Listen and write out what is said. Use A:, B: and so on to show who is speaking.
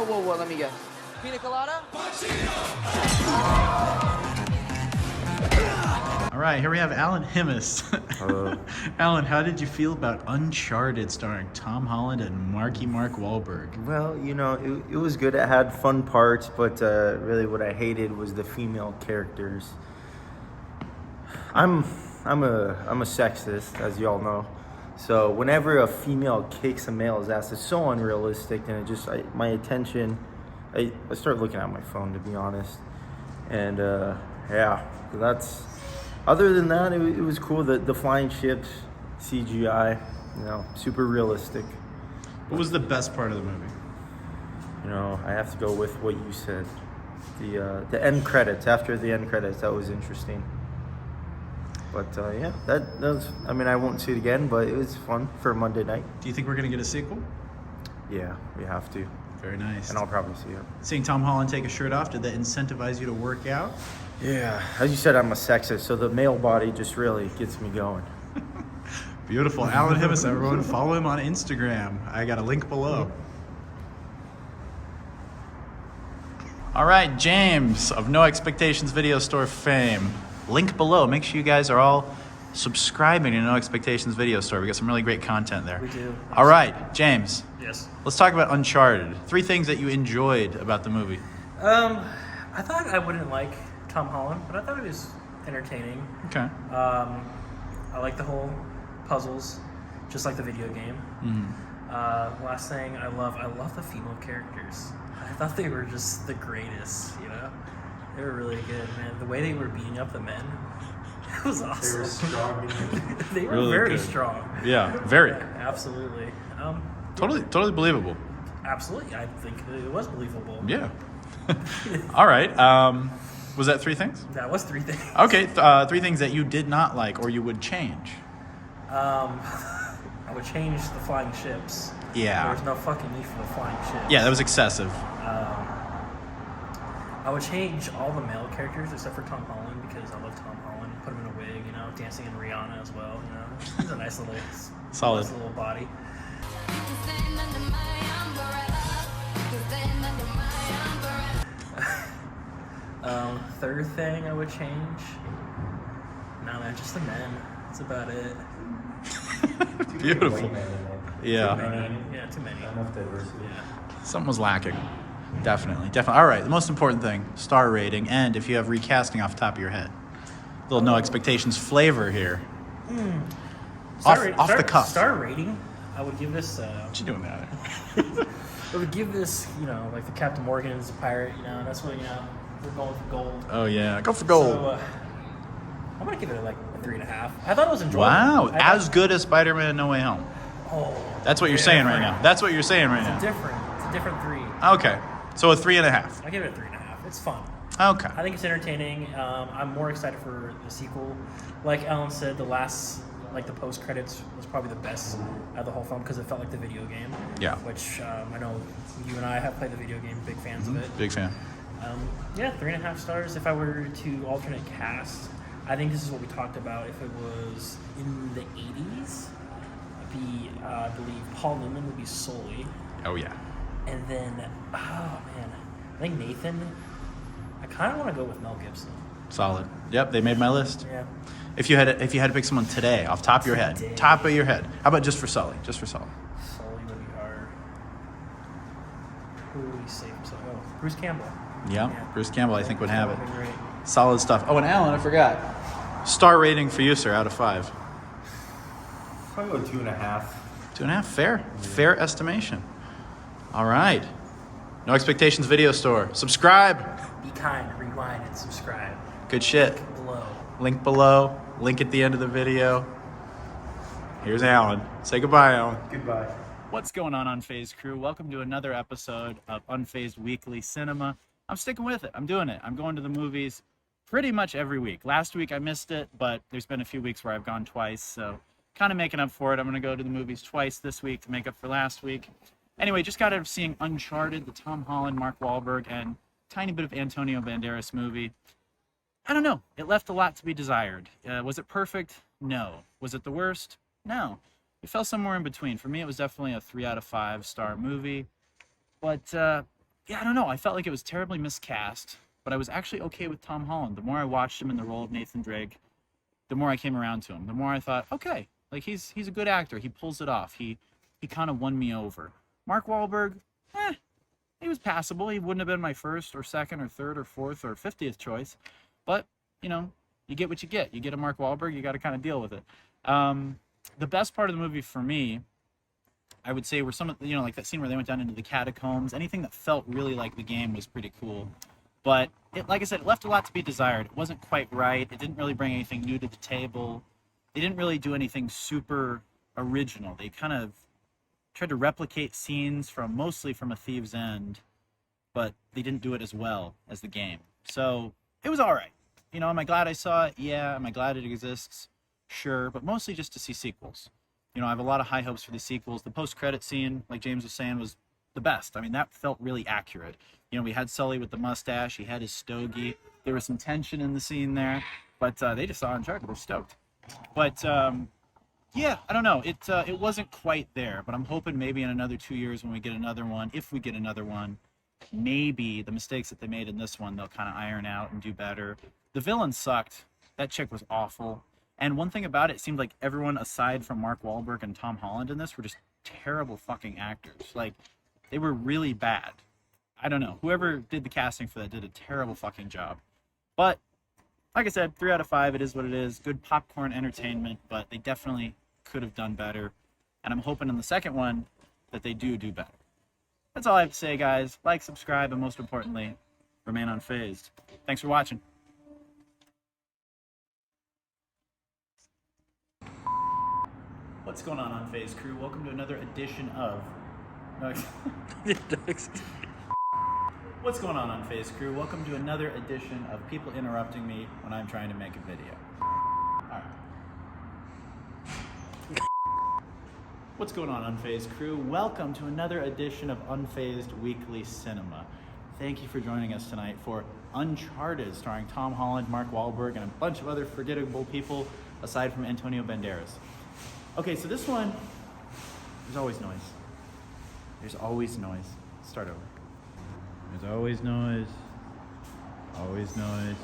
A: whoa, let me guess. Pina colada?
B: All right, here we have Alan Himmis.
C: Hello.
B: Alan, how did you feel about Uncharted starring Tom Holland and Mark Wahlberg?
C: Well, you know, it was good. It had fun parts, but really what I hated was the female characters. I'm a sexist, as you all know. So whenever a female kicks a male's ass, it's so unrealistic, and it just my attention. I start looking at my phone, to be honest, and yeah, that's. Other than that, it was cool. The flying ships, CGI, you know, super realistic.
B: What was the best part of the movie?
C: You know, I have to go with what you said. The end credits. After the end credits, that was interesting. But yeah, that was. I mean, I won't see it again, but it was fun for Monday night.
B: Do you think we're gonna get a sequel?
C: Yeah, we have to.
B: Very nice.
C: And I'll probably see it.
B: Seeing Tom Holland take a shirt off, did that incentivize you to work out?
C: Yeah, as you said, I'm a sexist, so the male body just really gets me going.
B: Beautiful. Alan Himmis, everyone. Follow him on Instagram. I got a link below. All right, James of No Expectations Video Store fame. Link below. Make sure you guys are all subscribing to No Expectations Video Store. We got some really great content there.
D: We do.
B: All right, James.
D: Yes.
B: Let's talk about Uncharted. 3 things that you enjoyed about the movie.
D: I thought I wouldn't like Tom Holland, but I thought it was entertaining.
B: Okay.
D: I like the whole puzzles, just like the video game. Last thing I love the female characters. I thought they were just the greatest, you know? They were really good, man. The way they were beating up the men, it was awesome.
C: They were strong.
D: They were
B: Really
D: very
B: good.
D: strong.
B: Yeah, very.
D: Yeah, absolutely.
B: Totally believable.
D: Absolutely. I think it was believable.
B: Yeah. All right. Was that 3 things?
D: That was 3 things.
B: Okay. 3 things that you did not like or you would change.
D: I would change the flying ships.
B: Yeah.
D: There was no fucking need for the flying ships.
B: Yeah, that was excessive.
D: I would change all the male characters except for Tom Holland because I love Tom Holland. Put him in a wig, you know, dancing in Rihanna as well. You know, he's a nice little,
B: Solid.
D: nice little body. Third thing I would change. No, man, just the men. That's about it.
B: Beautiful. Yeah.
D: Too many. Yeah, too many.
C: Enough diversity.
D: Yeah.
B: Something was lacking. Definitely. All right. The most important thing, star rating, and if you have recasting off the top of your head. Little No Expectations flavor here. Off the cuff.
D: Star rating, I would give this.
B: What you doing there?
D: I would give this, you know, like the Captain Morgan's pirate, you know, that's what, you know, we're going for gold.
B: Oh, yeah. Go for gold.
D: So, I'm going to give it like a 3.5. I thought it was enjoyable.
B: Wow.
D: I
B: As good as Spider-Man No Way Home.
D: Oh.
B: That's what you're saying right now. That's what you're saying right
D: It's
B: now.
D: a different 3.
B: Okay. So a 3.5.
D: I give it a 3.5. It's fun.
B: Okay.
D: I think it's entertaining. I'm more excited for the sequel. Like Alan said, the post credits was probably the best out of the whole film because it felt like the video game.
B: Yeah.
D: Which I know you and I have played the video game, big fans of it.
B: Big fan.
D: Yeah, 3.5 stars. If I were to alternate cast, I think this is what we talked about. If it was in the 80s, I believe Paul Newman would be Sully.
B: Oh, yeah.
D: And then, oh man, I think Nathan. I kind of want to go with Mel Gibson.
B: Solid. Yep, they made my list.
D: Yeah.
B: If you had to pick someone today, off top of your head, top of your head, how about just for Sully? Just for Sully.
D: Sully would be hard. Who would he save himself? Oh, Bruce Campbell.
B: Yeah, Bruce Campbell, I think, would have it.
D: That would be great.
B: Solid stuff. Oh, and Alan, I forgot. Star rating for you, sir, out of 5.
C: Probably go 2.5.
B: 2.5, fair. Fair estimation. All right. No Expectations Video Store. Subscribe.
D: Be kind, rewind, and subscribe.
B: Good shit.
D: Below.
B: Link below. Link at the end of the video. Here's Alan. Say goodbye, Alan.
C: Goodbye.
B: What's going on, Unfazed crew? Welcome to another episode of Unfazed Weekly Cinema. I'm sticking with it. I'm doing it. I'm going to the movies pretty much every week. Last week I missed it, but there's been a few weeks where I've gone twice, so kind of making up for it. I'm going to go to the movies twice this week to make up for last week. Anyway, just got out of seeing Uncharted, the Tom Holland, Mark Wahlberg, and tiny bit of Antonio Banderas movie. I don't know. It left a lot to be desired. Was it perfect? No. Was it the worst? No. It fell somewhere in between. For me, it was definitely a 3 out of 5 star movie. But yeah, I don't know. I felt like it was terribly miscast, but I was actually okay with Tom Holland. The more I watched him in the role of Nathan Drake, the more I came around to him. The more I thought, okay, like he's a good actor. He pulls it off. He kind of won me over. Mark Wahlberg, he was passable. He wouldn't have been my first or second or third or fourth or 50th choice, but you know, you get what you get. You get a Mark Wahlberg, you got to kind of deal with it. The best part of the movie for me, I would say, were some of like that scene where they went down into the catacombs. Anything that felt really like the game was pretty cool. But it, like I said, it left a lot to be desired. It wasn't quite right. It didn't really bring anything new to the table. They didn't really do anything super original. They kind of tried to replicate scenes mostly from A Thief's End, but they didn't do it as well as the game. So it was all right. Am I glad I saw it? Yeah. Am I glad it exists? Sure. But mostly just to see sequels. I have a lot of high hopes for the sequels. The post-credit scene, like James was saying, was the best. I mean, that felt really accurate. We had Sully with the mustache. He had his stogie. There was some tension in the scene there, but they just saw Uncharted. They're stoked. But yeah, I don't know. It wasn't quite there, but I'm hoping maybe in another 2 years when we get another one, if we get another one, maybe the mistakes that they made in this one, they'll kind of iron out and do better. The villain sucked. That chick was awful. And one thing about it seemed like everyone aside from Mark Wahlberg and Tom Holland in this were just terrible fucking actors. Like, they were really bad. I don't know. Whoever did the casting for that did a terrible fucking job. But, like I said, 3 out of 5, it is what it is. Good popcorn entertainment, but they definitely could have done better. And I'm hoping in the second one that they do better. That's all I have to say, guys. Like, subscribe, and most importantly, remain unfazed. Thanks for watching. What's going on, Unfazed crew? Welcome to another edition of... What's going on, Unfazed crew? Welcome to another edition of people interrupting me when I'm trying to make a video. Alright. What's going on, Unfazed crew? Welcome to another edition of Unfazed Weekly Cinema. Thank you for joining us tonight for Uncharted, starring Tom Holland, Mark Wahlberg, and a bunch of other forgettable people aside from Antonio Banderas. Okay, so this one, there's always noise. There's always noise. Start over. There's always noise. Always noise.